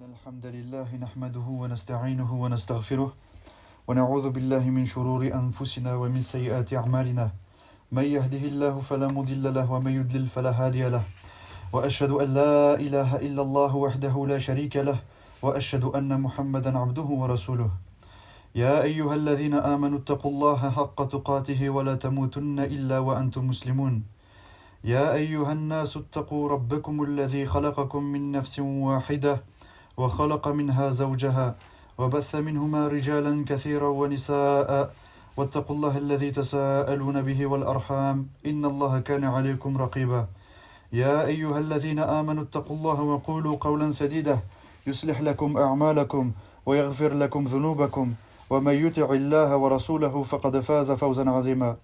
الحمد لله نحمده ونستعينه ونستغفره ونعوذ بالله من شرور أنفسنا ومن سيئات أعمالنا من يهده الله فلا مضل له ومن يضلل فلا هادي له وأشهد أن لا إله إلا الله وحده لا شريك له وأشهد أن محمدا عبده ورسوله يا أيها الذين آمنوا اتقوا الله حق تقاته ولا تموتن إلا وأنتم مسلمون يا أيها الناس اتقوا ربكم الذي خلقكم من نفس واحدة وخلق منها زوجها وبث منهما رجالا كثيرا ونساء واتقوا الله الذي تساءلون به والأرحام إن الله كان عليكم رقيبا يا أيها الذين آمنوا اتقوا الله وقولوا قولا سديدا يصلح لكم أعمالكم ويغفر لكم ذنوبكم ومن يطع الله ورسوله فقد فاز فوزا عظيما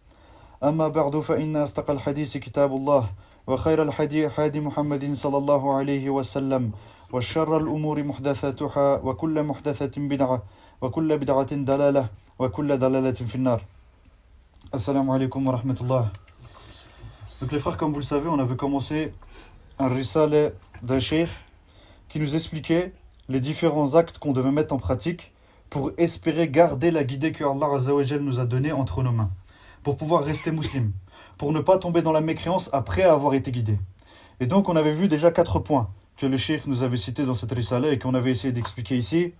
أما بعد فإن أصدق الحديث كتاب الله وخير الحديث حديث محمد صلى الله عليه وسلم وشر الأمور محدثاتها وكل محدثة بدعة وكل بدعة دلالة وكل دلالة في النار. Assalamu alaikum wa rahmatullah. Donc les frères, comme vous le savez, on avait commencé un risale d'un cheikh qui nous expliquait les différents actes qu'on devait mettre en pratique pour espérer garder la guidée que Allah Azza wa Jal nous a donnée entre nos mains, pour pouvoir rester musulman, pour ne pas tomber dans la mécréance après avoir été guidé. Et donc on avait vu déjà 4 points que le cheikh nous avait cités dans cette risala et qu'on avait essayé d'expliquer ici.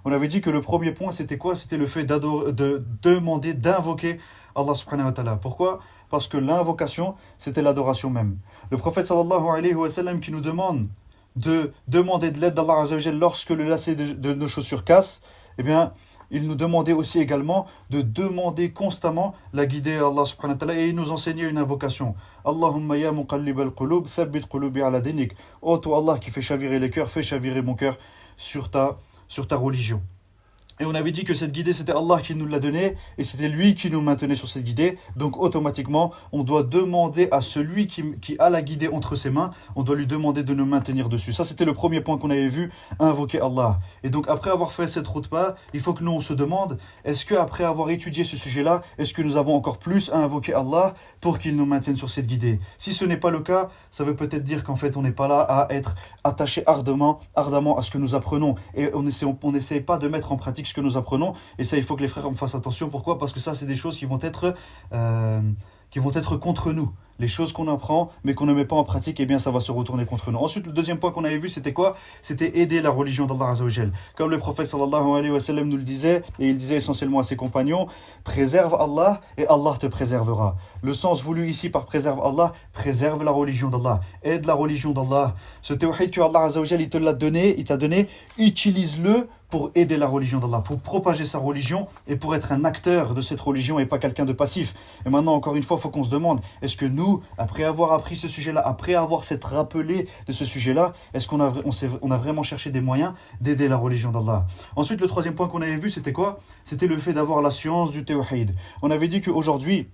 On avait dit que le premier point c'était quoi? C'était le fait de demander, d'invoquer Allah subhanahu wa ta'ala. Pourquoi? Parce que l'invocation c'était l'adoration même. Le prophète sallallahu alayhi wa sallam qui nous demande de demander de l'aide d'Allah Azza wa Jal lorsque le lacet de nos chaussures casse, eh bien il nous demandait aussi également de demander constamment la guidée à Allah subhanahu wa ta'ala et il nous enseignait une invocation. Allahumma ya muqallib al-qulub, thabbit qulubi ala dinik. Oh toi Allah qui fait chavirer les cœurs, fais chavirer mon cœur sur ta religion. Et on avait dit que cette guidée, c'était Allah qui nous l'a donnée et c'était lui qui nous maintenait sur cette guidée. Donc automatiquement, on doit demander à celui qui a la guidée entre ses mains, on doit lui demander de nous maintenir dessus. Ça, c'était le premier point qu'on avait vu, invoquer Allah. Et donc après avoir fait cette route-pas, il faut que nous, on se demande, est-ce qu'après avoir étudié ce sujet-là, est-ce que nous avons encore plus à invoquer Allah pour qu'il nous maintienne sur cette guidée? Si ce n'est pas le cas, ça veut peut-être dire qu'en fait, on n'est pas là à être attaché ardemment à ce que nous apprenons. Et on n'essaie pas de mettre en pratique ce que nous apprenons, et ça il faut que les frères en fassent attention. Pourquoi? Parce que ça c'est des choses qui vont être contre nous. Les choses qu'on apprend mais qu'on ne met pas en pratique, eh bien ça va se retourner contre nous. Ensuite, le deuxième point qu'on avait vu, c'était quoi? C'était aider la religion d'Allah Azza wa Jal. Comme le prophète sallallahu alayhi wa sallam nous le disait, et il disait essentiellement à ses compagnons, préserve Allah et Allah te préservera. Le sens voulu ici par préserve Allah, préserve la religion d'Allah, aide la religion d'Allah. Ce tawhid que Allah Azza wa Jal il t'a donné, utilise-le pour aider la religion d'Allah, pour propager sa religion et pour être un acteur de cette religion et pas quelqu'un de passif. Et maintenant, encore une fois, il faut qu'on se demande, est-ce que nous, après avoir appris ce sujet-là, après avoir s'être rappelé de ce sujet-là, est-ce qu'on a vraiment cherché des moyens d'aider la religion d'Allah? Ensuite, le troisième point qu'on avait vu, c'était quoi? C'était le fait d'avoir la science du tawhid. On avait dit qu'aujourd'hui,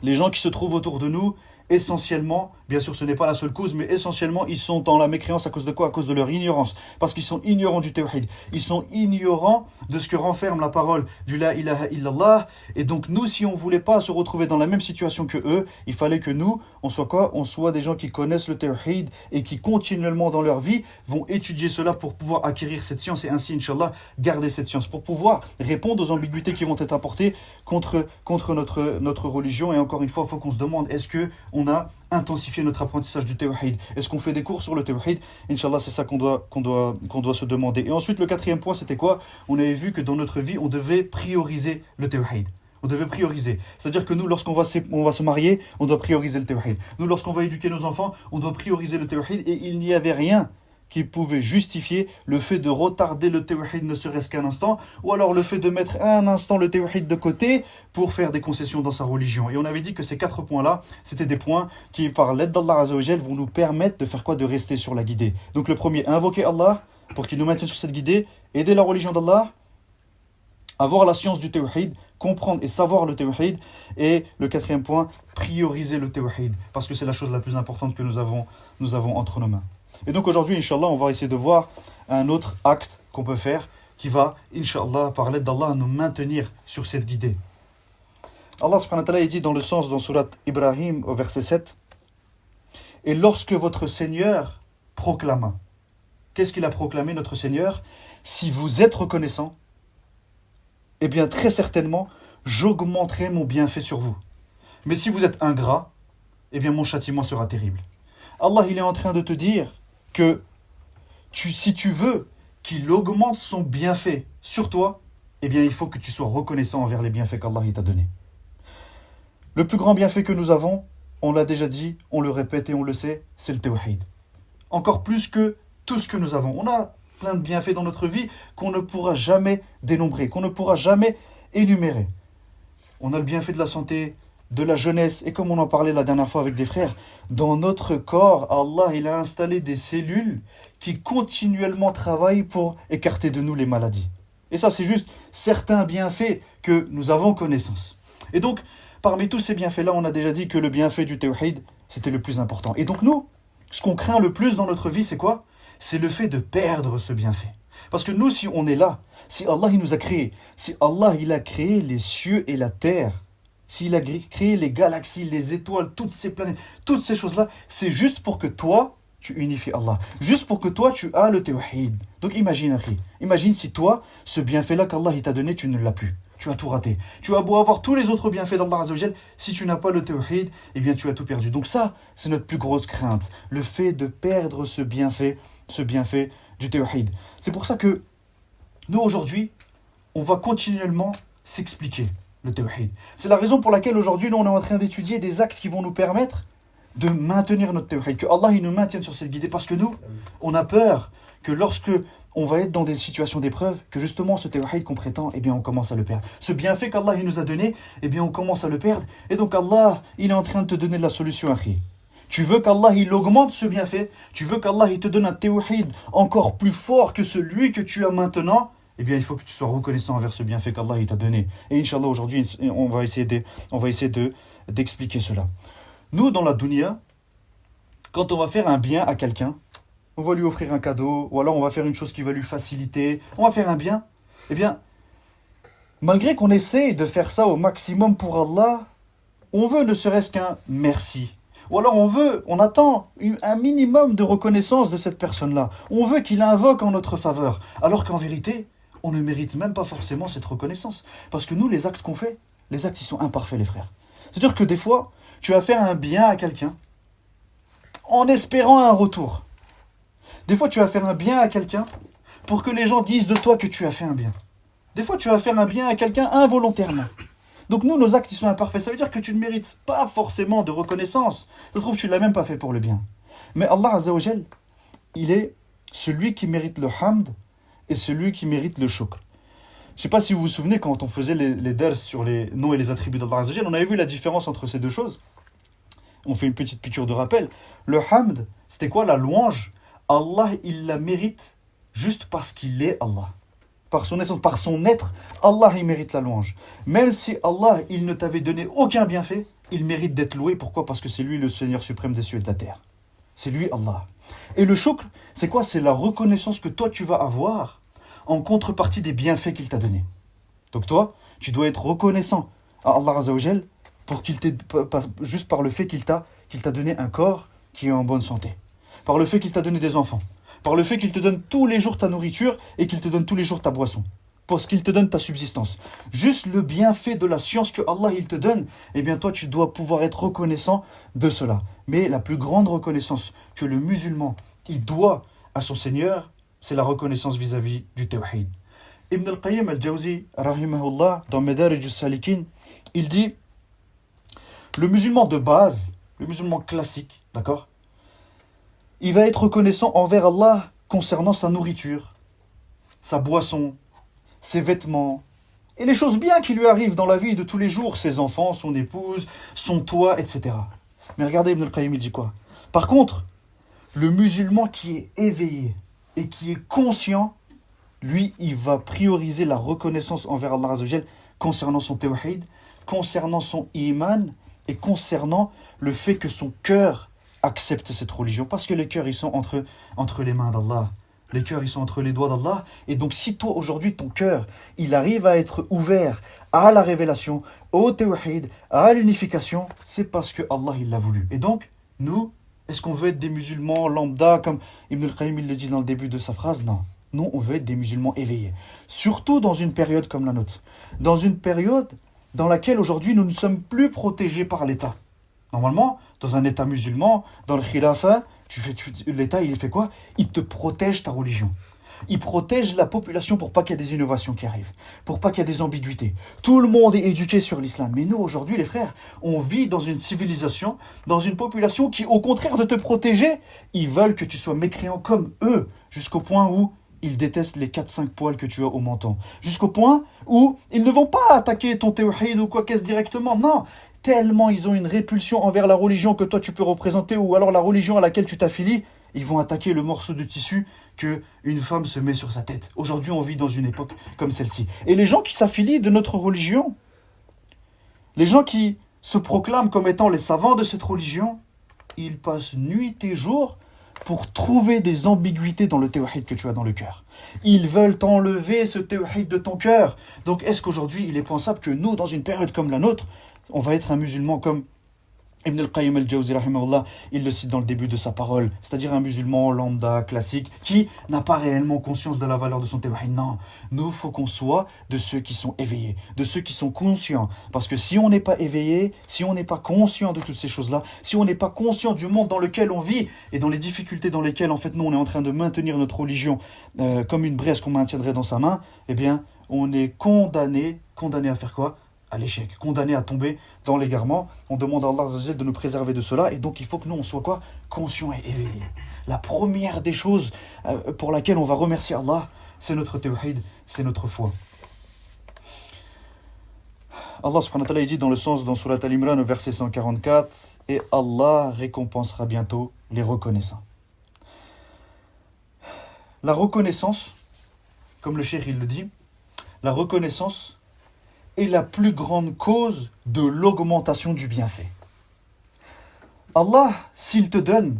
les gens qui se trouvent autour de nous, essentiellement, bien sûr ce n'est pas la seule cause, mais essentiellement ils sont dans la mécréance à cause de quoi? À cause de leur ignorance, parce qu'ils sont ignorants du tawhid, ils sont ignorants de ce que renferme la parole du la ilaha illallah. Et donc nous, si on voulait pas se retrouver dans la même situation que eux, il fallait que nous, on soit quoi? On soit des gens qui connaissent le tawhid et qui continuellement dans leur vie vont étudier cela pour pouvoir acquérir cette science et ainsi, Inch'Allah, garder cette science, pour pouvoir répondre aux ambiguïtés qui vont être apportées contre notre religion. Et encore une fois, il faut qu'on se demande, est-ce que on a intensifié notre apprentissage du tawhid? Est-ce qu'on fait des cours sur le tawhid? Inch'Allah, c'est ça qu'on doit se demander. Et ensuite, le quatrième point, c'était quoi? On avait vu que dans notre vie, on devait prioriser le tawhid. On devait prioriser. C'est-à-dire que nous, lorsqu'on va se marier, on doit prioriser le tawhid. Nous, lorsqu'on va éduquer nos enfants, on doit prioriser le tawhid. Et il n'y avait rien qui pouvait justifier le fait de retarder le tawhid ne serait-ce qu'un instant, ou alors le fait de mettre un instant le tawhid de côté pour faire des concessions dans sa religion. Et on avait dit que ces 4 points-là, c'était des points qui, par l'aide d'Allah Azza wa Jal, vont nous permettre de faire quoi? De rester sur la guidée. Donc le premier, invoquer Allah pour qu'il nous maintienne sur cette guidée, aider la religion d'Allah, avoir la science du tawhid, comprendre et savoir le tawhid. Et le quatrième point, prioriser le tawhid, parce que c'est la chose la plus importante que nous avons entre nos mains. Et donc aujourd'hui, Inch'Allah, on va essayer de voir un autre acte qu'on peut faire qui va, Inch'Allah, par l'aide d'Allah, nous maintenir sur cette guidée. Allah subhanahu wa ta'ala dit dans le sens, dans Surat Ibrahim, au verset 7, « Et lorsque votre Seigneur proclama, qu'est-ce qu'il a proclamé notre Seigneur? Si vous êtes reconnaissant, eh bien très certainement, j'augmenterai mon bienfait sur vous. Mais si vous êtes ingrat, eh bien mon châtiment sera terrible. Allah, il est en train de te dire que si tu veux qu'il augmente son bienfait sur toi, eh bien il faut que tu sois reconnaissant envers les bienfaits qu'Allah t'a donnés. Le plus grand bienfait que nous avons, on l'a déjà dit, on le répète et on le sait, c'est le tawhid. Encore plus que tout ce que nous avons. On a plein de bienfaits dans notre vie qu'on ne pourra jamais dénombrer, qu'on ne pourra jamais énumérer. On a le bienfait de la santé, de la jeunesse, et comme on en parlait la dernière fois avec des frères, dans notre corps, Allah il a installé des cellules qui continuellement travaillent pour écarter de nous les maladies. Et ça, c'est juste certains bienfaits que nous avons connaissance. Et donc, parmi tous ces bienfaits-là, on a déjà dit que le bienfait du tawhid, c'était le plus important. Et donc nous, ce qu'on craint le plus dans notre vie, c'est quoi? C'est le fait de perdre ce bienfait. Parce que nous, si on est là, si Allah il nous a créés, si Allah il a créé les cieux et la terre, s'il a créé les galaxies, les étoiles, toutes ces planètes, toutes ces choses-là, c'est juste pour que toi, tu unifies Allah. Juste pour que toi, tu as le tawhid. Donc imagine si toi, ce bienfait-là qu'Allah il t'a donné, tu ne l'as plus. Tu as tout raté. Tu as beau avoir tous les autres bienfaits d'Allah Azza wa Jal, si tu n'as pas le tawhid, eh bien tu as tout perdu. Donc ça, c'est notre plus grosse crainte. Le fait de perdre ce bienfait du tawhid. C'est pour ça que nous, aujourd'hui, on va continuellement s'expliquer le tawhid. C'est la raison pour laquelle aujourd'hui, nous, on est en train d'étudier des actes qui vont nous permettre de maintenir notre tawhid. Que Allah, il nous maintienne sur cette guidée. Parce que nous, on a peur que lorsque on va être dans des situations d'épreuve, que justement ce tawhid qu'on prétend, eh bien on commence à le perdre. Ce bienfait qu'Allah il nous a donné, eh bien on commence à le perdre. Et donc Allah, il est en train de te donner la solution, akhi. Tu veux qu'Allah il augmente ce bienfait, tu veux qu'Allah il te donne un tawhid encore plus fort que celui que tu as maintenant, eh bien il faut que tu sois reconnaissant envers ce bienfait qu'Allah il t'a donné. Et Inch'Allah, aujourd'hui, on va essayer d'expliquer cela. Nous, dans la dunya, quand on va faire un bien à quelqu'un, on va lui offrir un cadeau, ou alors on va faire une chose qui va lui faciliter, on va faire un bien, eh bien, malgré qu'on essaie de faire ça au maximum pour Allah, on veut ne serait-ce qu'un merci. Ou alors on attend un minimum de reconnaissance de cette personne-là. On veut qu'il invoque en notre faveur. Alors qu'en vérité, on ne mérite même pas forcément cette reconnaissance. Parce que nous, les actes qu'on fait, les actes, ils sont imparfaits, les frères. C'est-à-dire que des fois, tu vas faire un bien à quelqu'un en espérant un retour. Des fois, tu vas faire un bien à quelqu'un pour que les gens disent de toi que tu as fait un bien. Des fois, tu vas faire un bien à quelqu'un involontairement. Donc nous, nos actes, ils sont imparfaits. Ça veut dire que tu ne mérites pas forcément de reconnaissance. Ça se trouve, tu ne l'as même pas fait pour le bien. Mais Allah Azza wa Jal, il est celui qui mérite le hamd et celui qui mérite le shukr. Je ne sais pas si vous vous souvenez, quand on faisait les dars sur les noms et les attributs d'Allah Azza wa Jal, on avait vu la différence entre ces deux choses. On fait une petite piqûre de rappel. Le hamd, c'était quoi? La louange. Allah, il la mérite juste parce qu'il est Allah. Par son essence, par son être, Allah, il mérite la louange. Même si Allah, il ne t'avait donné aucun bienfait, il mérite d'être loué. Pourquoi? Parce que c'est lui le Seigneur suprême des cieux et de la terre. C'est lui Allah. Et le shukr, c'est quoi? C'est la reconnaissance que toi, tu vas avoir en contrepartie des bienfaits qu'il t'a donnés. Donc toi, tu dois être reconnaissant à Allah Azza wa Jal juste par le fait qu'il t'a donné un corps qui est en bonne santé. Par le fait qu'il t'a donné des enfants, par le fait qu'il te donne tous les jours ta nourriture et qu'il te donne tous les jours ta boisson, parce qu'il te donne ta subsistance. Juste le bienfait de la science que Allah il te donne, eh bien toi tu dois pouvoir être reconnaissant de cela. Mais la plus grande reconnaissance que le musulman il doit à son Seigneur, c'est la reconnaissance vis-à-vis du tawhid. Ibn al-Qayyim al-Jawzi, rahimahullah, dans Madarij as-Salikin, il dit, le musulman de base, le musulman classique, d'accord, il va être reconnaissant envers Allah concernant sa nourriture, sa boisson, ses vêtements, et les choses bien qui lui arrivent dans la vie de tous les jours, ses enfants, son épouse, son toit, etc. Mais regardez Ibn al-Qayyim, il dit quoi? Par contre, le musulman qui est éveillé et qui est conscient, lui, il va prioriser la reconnaissance envers Allah Azza wa Jal concernant son tawhid, concernant son iman et concernant le fait que son cœur accepte cette religion. Parce que les cœurs, ils sont entre les mains d'Allah. Les cœurs, ils sont entre les doigts d'Allah. Et donc, si toi, aujourd'hui, ton cœur, il arrive à être ouvert à la révélation, au tawhid, à l'unification, c'est parce que Allah, il l'a voulu. Et donc, nous, Est-ce qu'on veut être des musulmans lambda, comme Ibn al-Qayyim il le dit dans le début de sa phrase? Non. Nous, on veut être des musulmans éveillés. Surtout dans une période comme la nôtre. Dans une période dans laquelle aujourd'hui nous ne sommes plus protégés par l'État. Normalement, dans un État musulman, dans le khilafa, l'État il fait quoi? Il te protège ta religion. Il protège la population pour pas qu'il y ait des innovations qui arrivent, pour pas qu'il y ait des ambiguïtés. Tout le monde est éduqué sur l'islam. Mais nous, aujourd'hui, les frères, on vit dans une civilisation, dans une population qui, au contraire de te protéger, ils veulent que tu sois mécréant comme eux, jusqu'au point où ils détestent les 4-5 poils que tu as au menton. Jusqu'au point où ils ne vont pas attaquer ton tawhid ou quoi qu'est-ce directement. Non, tellement ils ont une répulsion envers la religion que toi tu peux représenter ou alors la religion à laquelle tu t'affilies, ils vont attaquer le morceau de tissu que une femme se met sur sa tête. Aujourd'hui, on vit dans une époque comme celle-ci. Et les gens qui s'affilient de notre religion, les gens qui se proclament comme étant les savants de cette religion, ils passent nuit et jour pour trouver des ambiguïtés dans le tawhid que tu as dans le cœur. Ils veulent t'enlever ce tawhid de ton cœur. Donc est-ce qu'aujourd'hui, il est pensable que nous, dans une période comme la nôtre, on va être un musulman comme Ibn al-Qayyim al-Jawzi, rahimahullah, il le cite dans le début de sa parole, c'est-à-dire un musulman lambda, classique, qui n'a pas réellement conscience de la valeur de son tawhid. Non, nous, il faut qu'on soit de ceux qui sont éveillés, de ceux qui sont conscients. Parce que si on n'est pas éveillé, si on n'est pas conscient de toutes ces choses-là, si on n'est pas conscient du monde dans lequel on vit et dans les difficultés dans lesquelles, en fait, nous, on est en train de maintenir notre religion comme une braise qu'on maintiendrait dans sa main, eh bien, on est condamné à faire quoi? À l'échec, condamné à tomber dans l'égarement. On demande à Allah Azza wa Jalla de nous préserver de cela, et donc il faut que nous on soit quoi? Conscients et éveillés. La première des choses pour laquelle on va remercier Allah, c'est notre tawhid, c'est notre foi. Allah subhanahu wa ta'ala dit dans le sens dans Surat Al-Imran au verset 144, et Allah récompensera bientôt les reconnaissants. La reconnaissance, comme le cheikh il le dit, la reconnaissance est la plus grande cause de l'augmentation du bienfait. Allah, s'il te donne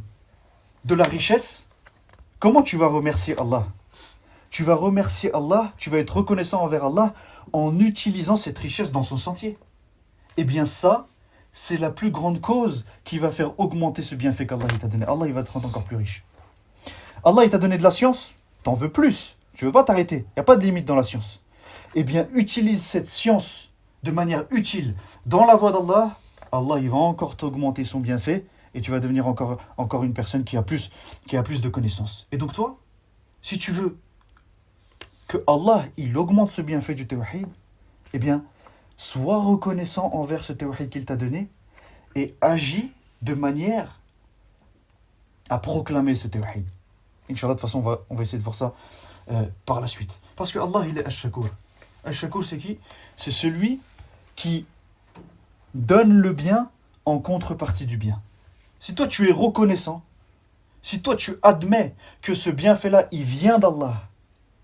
de la richesse, comment tu vas remercier Allah? Tu vas remercier Allah, tu vas être reconnaissant envers Allah en utilisant cette richesse dans son sentier. Eh bien ça, c'est la plus grande cause qui va faire augmenter ce bienfait qu'Allah t'a donné. Allah, il va te rendre encore plus riche. Allah, il t'a donné de la science, t'en veux plus, tu veux pas t'arrêter, il n'y a pas de limite dans la science. Eh bien, utilise cette science de manière utile dans la voie d'Allah. Allah, il va encore t'augmenter son bienfait et tu vas devenir encore une personne qui a plus de connaissances. Et donc toi, si tu veux que Allah, il augmente ce bienfait du tawhid, eh bien, sois reconnaissant envers ce tawhid qu'il t'a donné et agis de manière à proclamer ce tawhid. Inch'Allah, de toute façon, on va essayer de voir ça par la suite. Parce que Allah, il est Ash-Shakur. Ash-Shakur, c'est qui? C'est celui qui donne le bien en contrepartie du bien. Si toi, tu es reconnaissant, si toi, tu admets que ce bienfait-là, il vient d'Allah,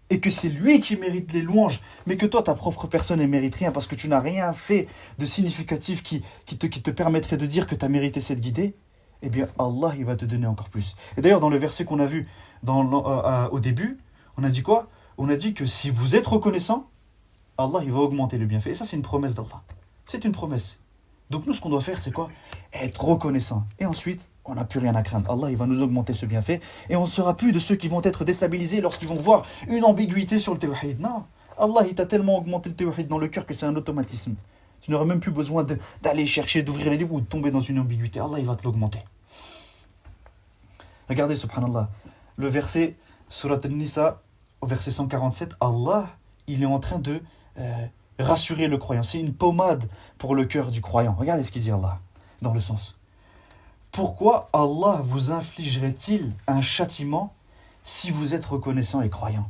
et que c'est lui qui mérite les louanges, mais que toi, ta propre personne, ne mérite rien, parce que tu n'as rien fait de significatif qui te permettrait de dire que tu as mérité cette guidée, eh bien, Allah, il va te donner encore plus. Et d'ailleurs, dans le verset qu'on a vu au début, on a dit quoi? On a dit que si vous êtes reconnaissant, Allah, il va augmenter le bienfait. Et ça, c'est une promesse d'Allah. C'est une promesse. Donc nous, ce qu'on doit faire, c'est quoi? Être reconnaissant. Et ensuite, on n'a plus rien à craindre. Allah, il va nous augmenter ce bienfait. Et on ne sera plus de ceux qui vont être déstabilisés lorsqu'ils vont voir une ambiguïté sur le tawhid. Non. Allah, il t'a tellement augmenté le tawhid dans le cœur que c'est un automatisme. Tu n'auras même plus besoin d'aller chercher, d'ouvrir les livres ou de tomber dans une ambiguïté. Allah, il va te l'augmenter. Regardez, subhanallah, le verset, Surat An-Nisa, au verset 147, Allah, il est en train de rassurer le croyant. C'est une pommade pour le cœur du croyant. Regardez ce qu'il dit Allah, dans le sens. Pourquoi Allah vous infligerait-il un châtiment si vous êtes reconnaissant et croyant?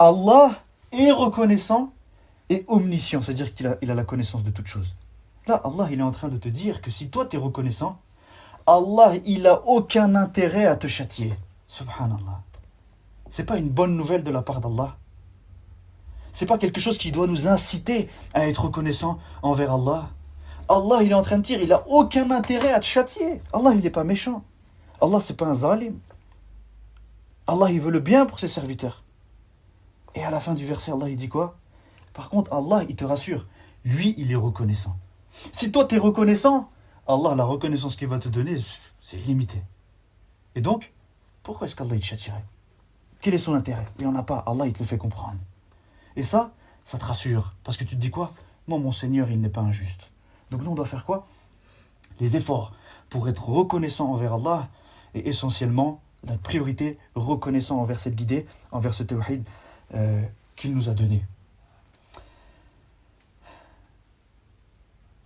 Allah est reconnaissant et omniscient, c'est-à-dire qu'il a la connaissance de toutes choses. Là, Allah, il est en train de te dire que si toi, tu es reconnaissant, Allah, il n'a aucun intérêt à te châtier. Subhanallah. C'est pas une bonne nouvelle de la part d'Allah. C'est pas quelque chose qui doit nous inciter à être reconnaissant envers Allah. Allah, il est en train de dire, il n'a aucun intérêt à te châtier. Allah, il n'est pas méchant. Allah, c'est pas un zalim. Allah, il veut le bien pour ses serviteurs. Et à la fin du verset, Allah, il dit quoi? Par contre, Allah, il te rassure. Lui, il est reconnaissant. Si toi, tu es reconnaissant, Allah, la reconnaissance qu'il va te donner, c'est illimité. Et donc, pourquoi est-ce qu'Allah il te châtierait? Quel est son intérêt? Il n'en a pas, Allah il te le fait comprendre. Et ça te rassure, parce que tu te dis quoi? Moi, mon Seigneur, il n'est pas injuste. Donc nous, on doit faire quoi? Les efforts pour être reconnaissant envers Allah, et essentiellement, la priorité, reconnaissant envers cette guidée, envers ce tawhid qu'il nous a donné.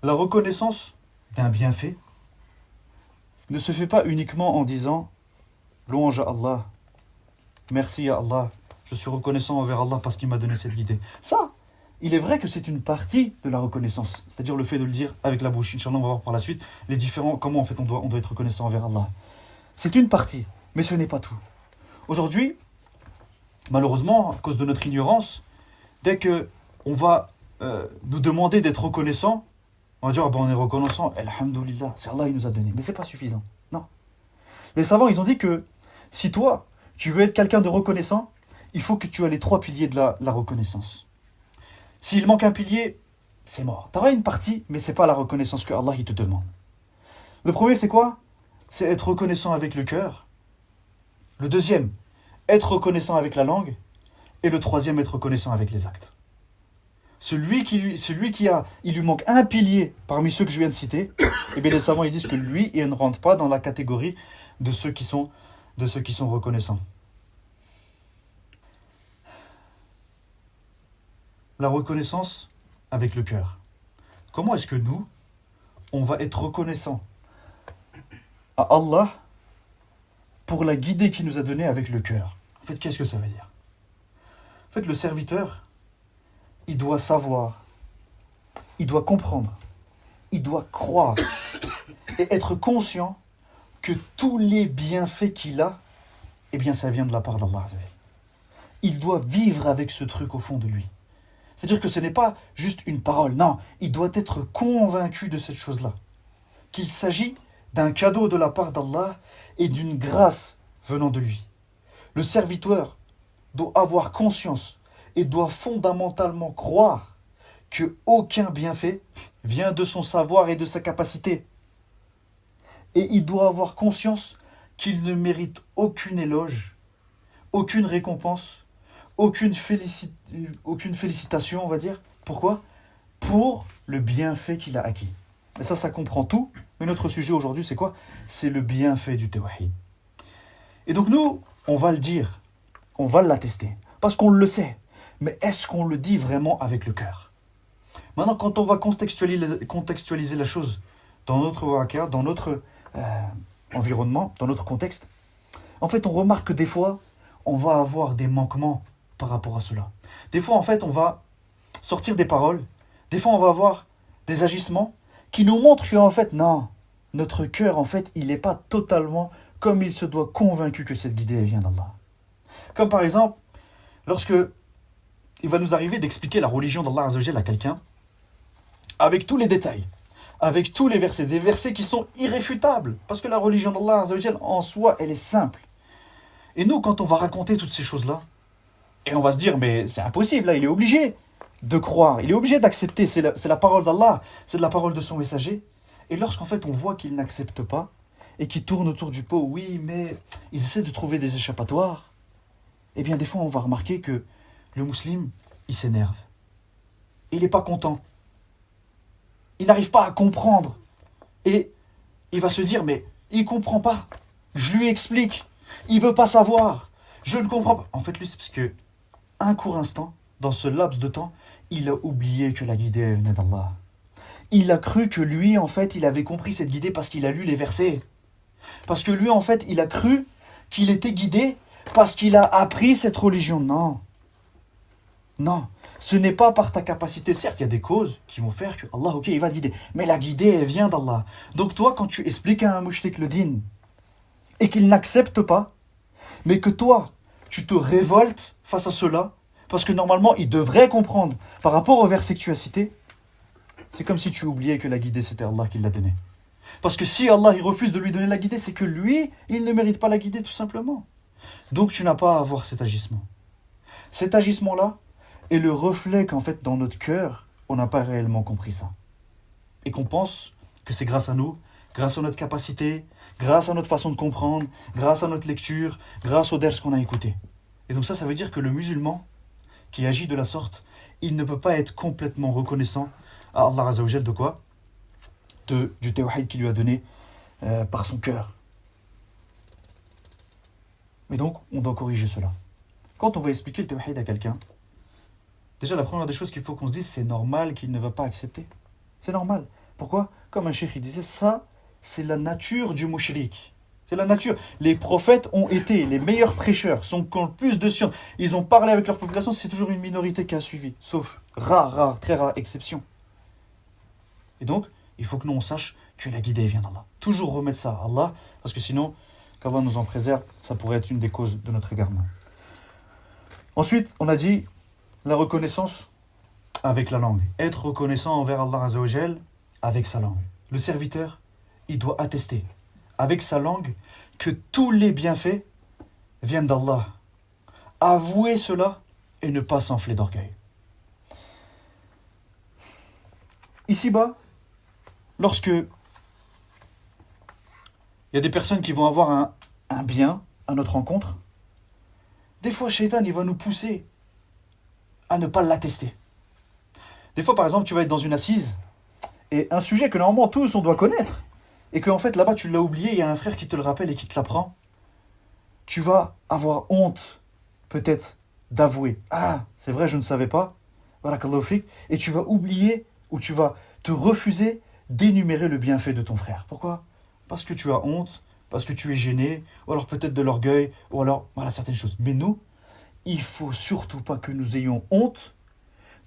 La reconnaissance d'un bienfait ne se fait pas uniquement en disant « Louange à Allah, merci à Allah, je suis reconnaissant envers Allah parce qu'il m'a donné cette guidée. » Ça, il est vrai que c'est une partie de la reconnaissance, c'est-à-dire le fait de le dire avec la bouche. Inch'Allah, on va voir par la suite les différents, comment en fait on doit être reconnaissant envers Allah. C'est une partie, mais ce n'est pas tout. Aujourd'hui, malheureusement, à cause de notre ignorance, dès qu'on va nous demander d'être reconnaissant, on va dire, on est reconnaissant, alhamdoulilah, c'est Allah qui nous a donné. Mais ce n'est pas suffisant. Non. Les savants, ils ont dit que si toi, tu veux être quelqu'un de reconnaissant, il faut que tu aies les 3 piliers de la reconnaissance. S'il manque un pilier, c'est mort. Tu auras une partie, mais ce n'est pas la reconnaissance que Allah il te demande. Le premier, c'est quoi? C'est être reconnaissant avec le cœur. Le deuxième, être reconnaissant avec la langue. Et le troisième, être reconnaissant avec les actes. Celui qui il lui manque un pilier parmi ceux que je viens de citer, eh bien les savants ils disent que lui, il ne rentre pas dans la catégorie de ceux qui sont reconnaissants. La reconnaissance avec le cœur. Comment est-ce que nous, on va être reconnaissant à Allah pour la guidée qu'il nous a donnée avec le cœur? En fait, qu'est-ce que ça veut dire? En fait, le serviteur, il doit savoir, il doit comprendre, il doit croire et être conscient que tous les bienfaits qu'il a, eh bien ça vient de la part d'Allah. Il doit vivre avec ce truc au fond de lui. C'est-à-dire que ce n'est pas juste une parole, non, il doit être convaincu de cette chose-là. Qu'il s'agit d'un cadeau de la part d'Allah et d'une grâce venant de lui. Le serviteur doit avoir conscience et doit fondamentalement croire que aucun bienfait vient de son savoir et de sa capacité. Et il doit avoir conscience qu'il ne mérite aucune éloge, aucune récompense, aucune félicitation, on va dire. Pourquoi? Pour le bienfait qu'il a acquis. Et ça comprend tout. Mais notre sujet aujourd'hui, c'est quoi? C'est le bienfait du tawhid. Et donc nous, on va le dire, on va l'attester, parce qu'on le sait. Mais est-ce qu'on le dit vraiment avec le cœur? Maintenant, quand on va contextualiser la chose dans notre waqia, dans notre environnement, dans notre contexte, en fait, on remarque que des fois, on va avoir des manquements par rapport à cela. Des fois, en fait, on va sortir des paroles. Des fois, on va avoir des agissements qui nous montrent qu'en fait, non, notre cœur, en fait, il n'est pas totalement comme il se doit convaincu que cette guidée vient d'Allah. Comme par exemple, lorsque il va nous arriver d'expliquer la religion d'Allah Azzawajal à quelqu'un, avec tous les détails, avec tous les versets, des versets qui sont irréfutables, parce que la religion d'Allah Azzawajal, en soi, elle est simple. Et nous, quand on va raconter toutes ces choses-là, et on va se dire, mais c'est impossible, là, il est obligé de croire, il est obligé d'accepter, c'est la parole d'Allah, c'est de la parole de son messager. Et lorsqu'en fait on voit qu'il n'accepte pas, et qu'il tourne autour du pot, oui, mais ils essaient de trouver des échappatoires, eh bien des fois on va remarquer que le musulman, il s'énerve. Il n'est pas content. Il n'arrive pas à comprendre. Et il va se dire, mais il ne comprend pas. Je lui explique. Il ne veut pas savoir. Je ne comprends pas. En fait, lui, c'est parce que un court instant, dans ce laps de temps, il a oublié que la guidée venait d'Allah. Il a cru que lui, en fait, il avait compris cette guidée parce qu'il a lu les versets. Parce que lui, en fait, il a cru qu'il était guidé parce qu'il a appris cette religion. Non. Non. Ce n'est pas par ta capacité. Certes, il y a des causes qui vont faire que Allah, ok, il va te guider. Mais la guidée, elle vient d'Allah. Donc toi, quand tu expliques à un mushrik le din et qu'il n'accepte pas, mais que toi, tu te révoltes face à cela, parce que normalement, il devrait comprendre par rapport au verset que tu as cité, c'est comme si tu oubliais que la guidée, c'était Allah qui l'a donnée. Parce que si Allah il refuse de lui donner la guidée, c'est que lui, il ne mérite pas la guidée, tout simplement. Donc tu n'as pas à avoir cet agissement. Cet agissement-là est le reflet qu'en fait, dans notre cœur, on n'a pas réellement compris ça. Et qu'on pense que c'est grâce à nous, grâce à notre capacité, grâce à notre façon de comprendre, grâce à notre lecture, grâce aux ders qu'on a écoutés. Et donc ça veut dire que le musulman qui agit de la sorte, il ne peut pas être complètement reconnaissant à Allah Azza wa Jal de quoi? Du tawhid qu'il lui a donné par son cœur. Et donc, on doit corriger cela. Quand on va expliquer le tawhid à quelqu'un, déjà la première des choses qu'il faut qu'on se dise, c'est normal qu'il ne va pas accepter. C'est normal. Pourquoi? Comme un cheikh il disait, ça, c'est la nature du mushrik. C'est la nature. Les prophètes ont été les meilleurs prêcheurs, sont qui ont le plus de science. Ils ont parlé avec leur population, c'est toujours une minorité qui a suivi. Sauf très rare exception. Et donc, il faut que nous on sache que la guidée vient d'Allah. Toujours remettre ça à Allah, parce que sinon, qu'Allah nous en préserve, ça pourrait être une des causes de notre égarement. Ensuite, on a dit la reconnaissance avec la langue. Être reconnaissant envers Allah Azza wa Jal avec sa langue. Le serviteur, il doit attester avec sa langue que tous les bienfaits viennent d'Allah. Avouer cela et ne pas s'enfler d'orgueil. Ici-bas, lorsque il y a des personnes qui vont avoir un bien à notre rencontre, des fois, Shaitan, il va nous pousser à ne pas l'attester. Des fois, par exemple, tu vas être dans une assise et un sujet que normalement tous on doit connaître et qu'en fait là-bas tu l'as oublié, il y a un frère qui te le rappelle et qui te l'apprend. Tu vas avoir honte peut-être d'avouer. Ah, c'est vrai, je ne savais pas. Barakallahu fik. Et tu vas oublier ou tu vas te refuser d'énumérer le bienfait de ton frère. Pourquoi? Parce que tu as honte, parce que tu es gêné, ou alors peut-être de l'orgueil, ou alors voilà certaines choses. Mais nous, il faut surtout pas que nous ayons honte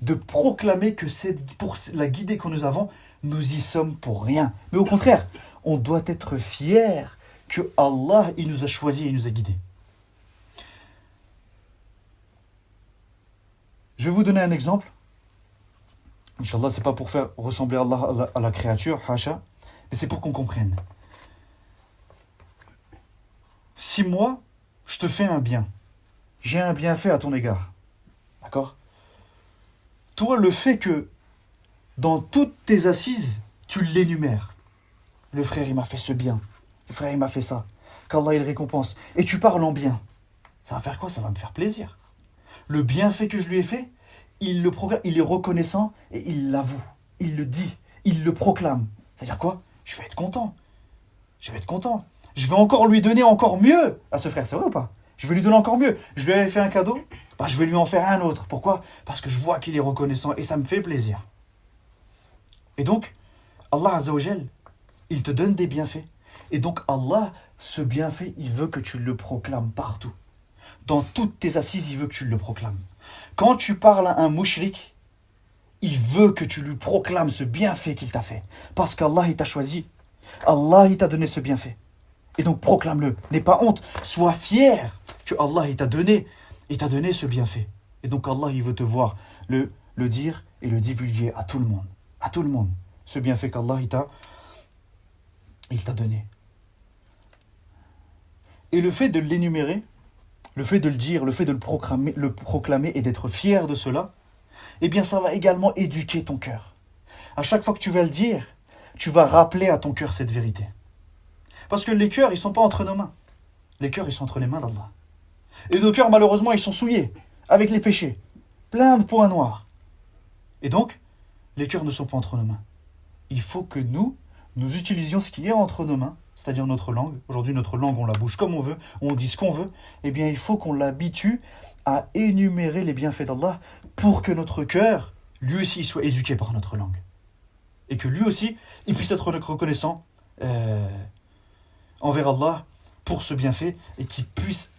de proclamer que c'est pour la guidée que nous avons, nous y sommes pour rien. Mais au contraire, on doit être fiers que Allah, il nous a choisis et il nous a guidés. Je vais vous donner un exemple. Inch'Allah, c'est pas pour faire ressembler Allah à la créature, hacha, mais c'est pour qu'on comprenne. Si moi, je te fais un bien, j'ai un bienfait à ton égard, d'accord? Toi, le fait que dans toutes tes assises, tu l'énumères. Le frère, il m'a fait ce bien. Le frère, il m'a fait ça. Qu'Allah, il récompense. Et tu parles en bien. Ça va faire quoi? Ça va me faire plaisir. Le bienfait que je lui ai fait, il le proclame, il est reconnaissant et il l'avoue. Il le dit. Il le proclame. C'est-à-dire quoi? Je vais être content. Je vais être content. Je vais encore lui donner encore mieux à ce frère. C'est vrai ou pas? Je vais lui donner encore mieux. Je lui avais fait un cadeau, bah, je vais lui en faire un autre. Pourquoi? Parce que je vois qu'il est reconnaissant et ça me fait plaisir. Et donc, Allah Azza wa Jal, il te donne des bienfaits. Et donc Allah, ce bienfait, il veut que tu le proclames partout. Dans toutes tes assises, il veut que tu le proclames. Quand tu parles à un mushrik, il veut que tu lui proclames ce bienfait qu'il t'a fait. Parce qu'Allah, il t'a choisi. Allah, il t'a donné ce bienfait. Et donc proclame-le. N'aie pas honte. Sois fier que Allah, il t'a donné ce bienfait. Et donc Allah, il veut te voir le dire et le divulguer à tout le monde. À tout le monde. Ce bienfait qu'Allah, il t'a donné. Et le fait de l'énumérer, le fait de le dire, le fait de le proclamer et d'être fier de cela, eh bien ça va également éduquer ton cœur. À chaque fois que tu vas le dire, tu vas rappeler à ton cœur cette vérité. Parce que les cœurs, ils ne sont pas entre nos mains. Les cœurs, ils sont entre les mains d'Allah. Et nos cœurs, malheureusement, ils sont souillés avec les péchés. Plein de points noirs. Et donc, les cœurs ne sont pas entre nos mains. Il faut que nous utilisions ce qui est entre nos mains, c'est-à-dire notre langue. Aujourd'hui, notre langue, on la bouge comme on veut, on dit ce qu'on veut. Eh bien, il faut qu'on l'habitue à énumérer les bienfaits d'Allah pour que notre cœur, lui aussi, soit éduqué par notre langue. Et que lui aussi, il puisse être reconnaissant envers Allah pour ce bienfait et qu'il puisse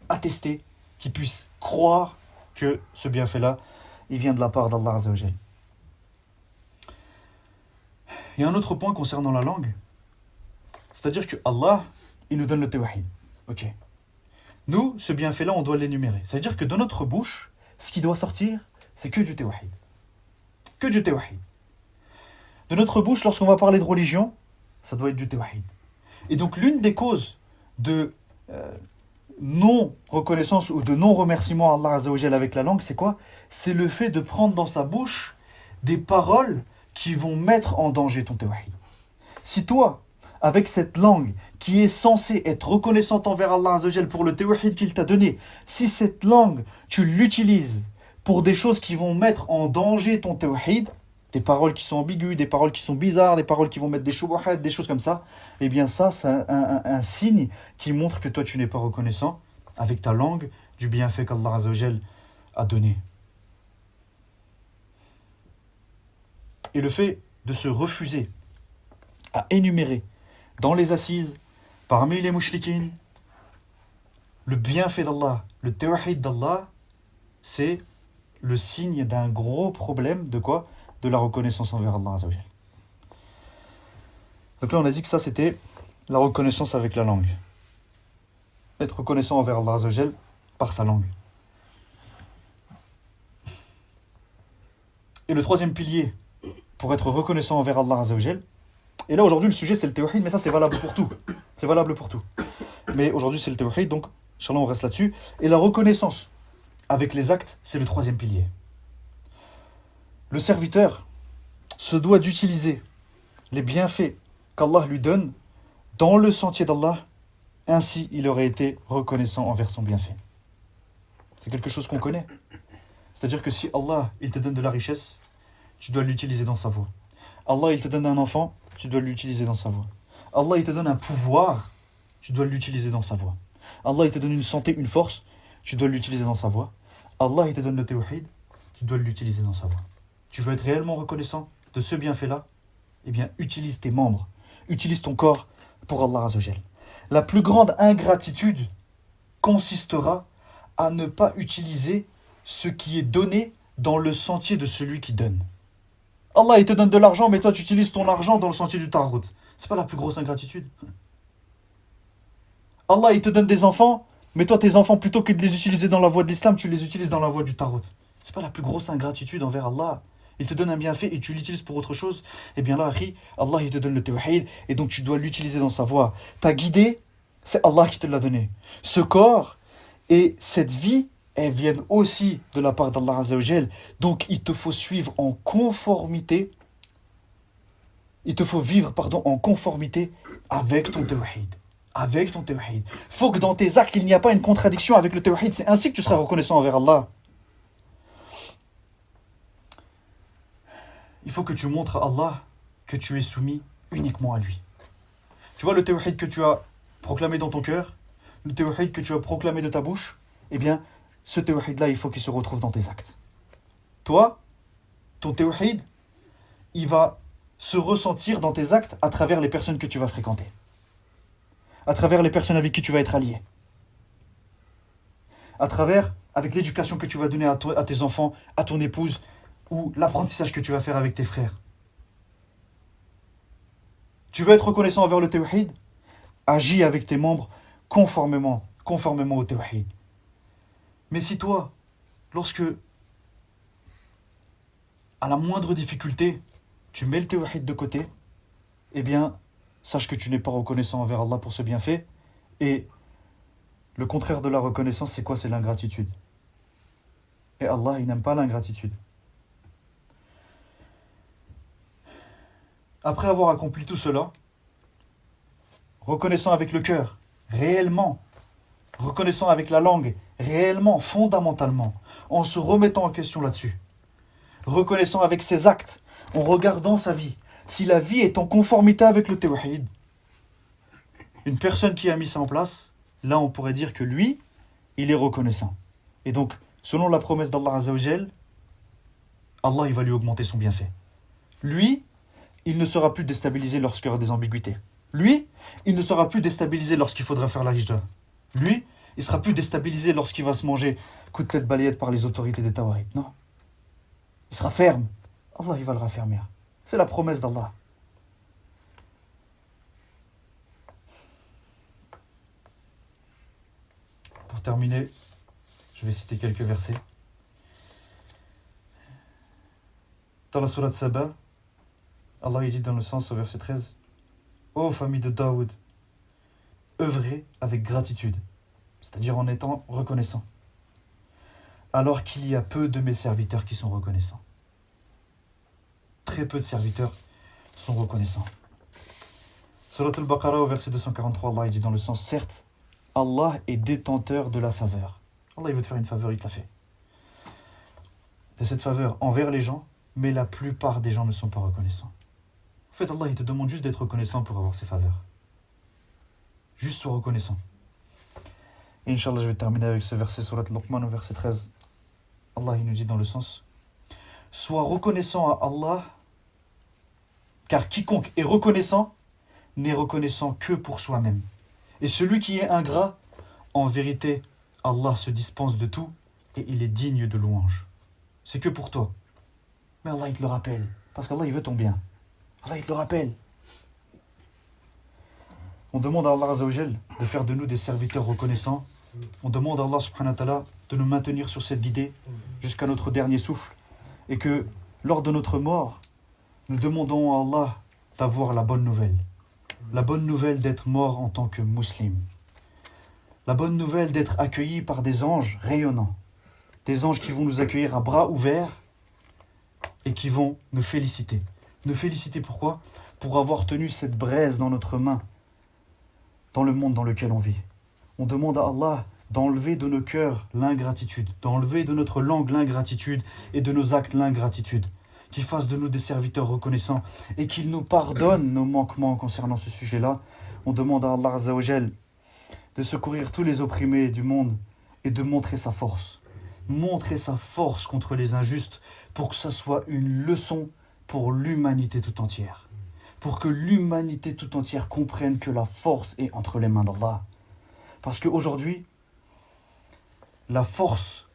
attester, qu'il puisse croire que ce bienfait-là, il vient de la part d'Allah Azza wa Jal. Il y a un autre point concernant la langue, c'est-à-dire que Allah, il nous donne le tawhid. Ok. Nous, ce bienfait-là, on doit l'énumérer. C'est-à-dire que de notre bouche, ce qui doit sortir, c'est que du tawhid. Que du tawhid. De notre bouche, lorsqu'on va parler de religion, ça doit être du tawhid. Et donc l'une des causes de non-reconnaissance ou de non-remerciement à Allah Azza wa Jal avec la langue, c'est quoi? C'est le fait de prendre dans sa bouche des paroles qui vont mettre en danger ton tawhid. Si toi, avec cette langue qui est censée être reconnaissante envers Allah Azzawajal pour le tawhid qu'il t'a donné, si cette langue, tu l'utilises pour des choses qui vont mettre en danger ton tawhid, des paroles qui sont ambiguës, des paroles qui sont bizarres, des paroles qui vont mettre des shubuhat, des choses comme ça, eh bien ça, c'est un signe qui montre que toi, tu n'es pas reconnaissant avec ta langue du bienfait qu'Allah Azzawajal a donné. Et le fait de se refuser à énumérer dans les assises, parmi les mouchriquines, le bienfait d'Allah, le tawhid d'Allah, c'est le signe d'un gros problème de quoi? De la reconnaissance envers Allah Azzawajal. Donc là, on a dit que ça, c'était la reconnaissance avec la langue. Être reconnaissant envers Allah Azzawajal par sa langue. Et le troisième pilier pour être reconnaissant envers Allah Azzawajal, et là aujourd'hui le sujet c'est le tawhid, mais ça c'est valable pour tout. C'est valable pour tout. Mais aujourd'hui c'est le tawhid, donc Inch'Allah on reste là-dessus. Et la reconnaissance avec les actes, c'est le troisième pilier. Le serviteur se doit d'utiliser les bienfaits qu'Allah lui donne dans le sentier d'Allah, ainsi il aurait été reconnaissant envers son bienfait. C'est quelque chose qu'on connaît. C'est-à-dire que si Allah il te donne de la richesse, tu dois l'utiliser dans sa voie. Allah il te donne un enfant, tu dois l'utiliser dans sa voie. Allah il te donne un pouvoir, tu dois l'utiliser dans sa voie. Allah il te donne une santé, une force, tu dois l'utiliser dans sa voie. Allah il te donne le tawhid, tu dois l'utiliser dans sa voie. Tu veux être réellement reconnaissant de ce bienfait-là? Eh bien, utilise tes membres, utilise ton corps pour Allah Azzawajal. La plus grande ingratitude consistera à ne pas utiliser ce qui est donné dans le sentier de celui qui donne. Allah il te donne de l'argent, mais toi tu utilises ton argent dans le sentier du tarot. C'est pas la plus grosse ingratitude? Allah il te donne des enfants, mais toi tes enfants plutôt que de les utiliser dans la voie de l'islam, tu les utilises dans la voie du tarot. C'est pas la plus grosse ingratitude envers Allah? Il te donne un bienfait et tu l'utilises pour autre chose. Eh bien là, Allah il te donne le tawhid et donc tu dois l'utiliser dans sa voie. T'as guidé, c'est Allah qui te l'a donné. Ce corps et cette vie, elles viennent aussi de la part d'Allah Azzawajal. Donc il te faut suivre en conformité. Il te faut vivre, en conformité avec ton tawhid. Avec ton tawhid. Faut que dans tes actes, il n'y a pas une contradiction avec le tawhid. C'est ainsi que tu seras reconnaissant envers Allah. Il faut que tu montres à Allah que tu es soumis uniquement à lui. Tu vois le tawhid que tu as proclamé dans ton cœur, le tawhid que tu as proclamé de ta bouche, eh bien, ce tawhid-là, il faut qu'il se retrouve dans tes actes. Toi, ton tawhid, il va se ressentir dans tes actes à travers les personnes que tu vas fréquenter. À travers les personnes avec qui tu vas être allié. À travers, avec l'éducation que tu vas donner à tes enfants, à ton épouse, ou l'apprentissage que tu vas faire avec tes frères. Tu veux être reconnaissant envers le tawhid? Agis avec tes membres conformément au tawhid. Mais si toi, lorsque, à la moindre difficulté, tu mets le tawhid de côté, eh bien, sache que tu n'es pas reconnaissant envers Allah pour ce bienfait. Et le contraire de la reconnaissance, c'est quoi? C'est l'ingratitude. Et Allah, il n'aime pas l'ingratitude. Après avoir accompli tout cela, reconnaissant avec le cœur, réellement, reconnaissant avec la langue, réellement, fondamentalement, en se remettant en question là-dessus, reconnaissant avec ses actes, en regardant sa vie, si la vie est en conformité avec le tawhid, une personne qui a mis ça en place, là on pourrait dire que lui, il est reconnaissant. Et donc, selon la promesse d'Allah Azzawajal, Allah il va lui augmenter son bienfait. Lui, il ne sera plus déstabilisé lorsqu'il y aura des ambiguïtés. Lui, il ne sera plus déstabilisé lorsqu'il faudra faire la hijra. Lui, il sera plus déstabilisé lorsqu'il va se manger coup de tête balayette par les autorités des Tawarit. Non. Il sera ferme. Allah, il va le raffermir. C'est la promesse d'Allah. Pour terminer, je vais citer quelques versets. Dans la sourate Saba, Allah dit dans le sens au verset 13, ô famille de Daoud, œuvrez avec gratitude, c'est-à-dire en étant reconnaissant, alors qu'il y a peu de mes serviteurs qui sont reconnaissants. Très peu de serviteurs sont reconnaissants. Surat al-Baqarah au verset 243, Allah il dit dans le sens, certes, Allah est détenteur de la faveur. Allah il veut te faire une faveur, il te l'a fait. De cette faveur envers les gens, mais la plupart des gens ne sont pas reconnaissants. En fait, Allah il te demande juste d'être reconnaissant pour avoir ses faveurs. Juste sois reconnaissant. Et Inch'Allah, je vais terminer avec ce verset Surat al-Luqman au verset 13. Allah il nous dit dans le sens, sois reconnaissant à Allah, car quiconque est reconnaissant n'est reconnaissant que pour soi-même. Et celui qui est ingrat, en vérité, Allah se dispense de tout et il est digne de louange. C'est que pour toi. Mais Allah il te le rappelle, parce qu'Allah il veut ton bien. Allah il te le rappelle. On demande à Allah Azza wa Jal de faire de nous des serviteurs reconnaissants. On demande à Allah subhanahu wa ta'ala de nous maintenir sur cette guidée jusqu'à notre dernier souffle. Et que lors de notre mort, nous demandons à Allah d'avoir la bonne nouvelle. La bonne nouvelle d'être mort en tant que musulman. La bonne nouvelle d'être accueilli par des anges rayonnants. Des anges qui vont nous accueillir à bras ouverts et qui vont nous féliciter. Nous féliciter pourquoi ? Pour avoir tenu cette braise dans notre main, dans le monde dans lequel on vit. On demande à Allah d'enlever de nos cœurs l'ingratitude, d'enlever de notre langue l'ingratitude et de nos actes l'ingratitude. Qu'il fasse de nous des serviteurs reconnaissants et qu'il nous pardonne nos manquements concernant ce sujet-là. On demande à Allah Azza wa Jal de secourir tous les opprimés du monde et de montrer sa force. Montrer sa force contre les injustes pour que ça soit une leçon pour l'humanité tout entière. Pour que l'humanité tout entière comprenne que la force est entre les mains d'Allah. Parce qu'aujourd'hui, la force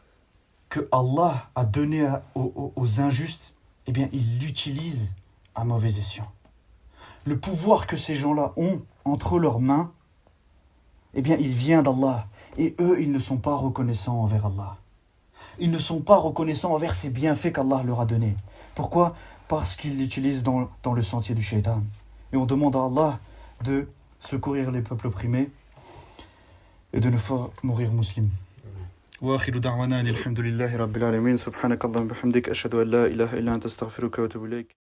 que Allah a donnée aux injustes, eh bien, il l'utilise à mauvais escient. Le pouvoir que ces gens-là ont entre leurs mains, eh bien, il vient d'Allah. Et eux, ils ne sont pas reconnaissants envers Allah. Ils ne sont pas reconnaissants envers ces bienfaits qu'Allah leur a donnés. Pourquoi ? Parce qu'ils l'utilisent dans le sentier du shaitan. Et on demande à Allah de secourir les peuples opprimés et de nous faire mourir musulmans. وآخر دعوانا الحمد لله رب العالمين سبحانك اللهم وبحمدك أشهد أن لا إله إلا أنت أستغفرك وأتوب إليك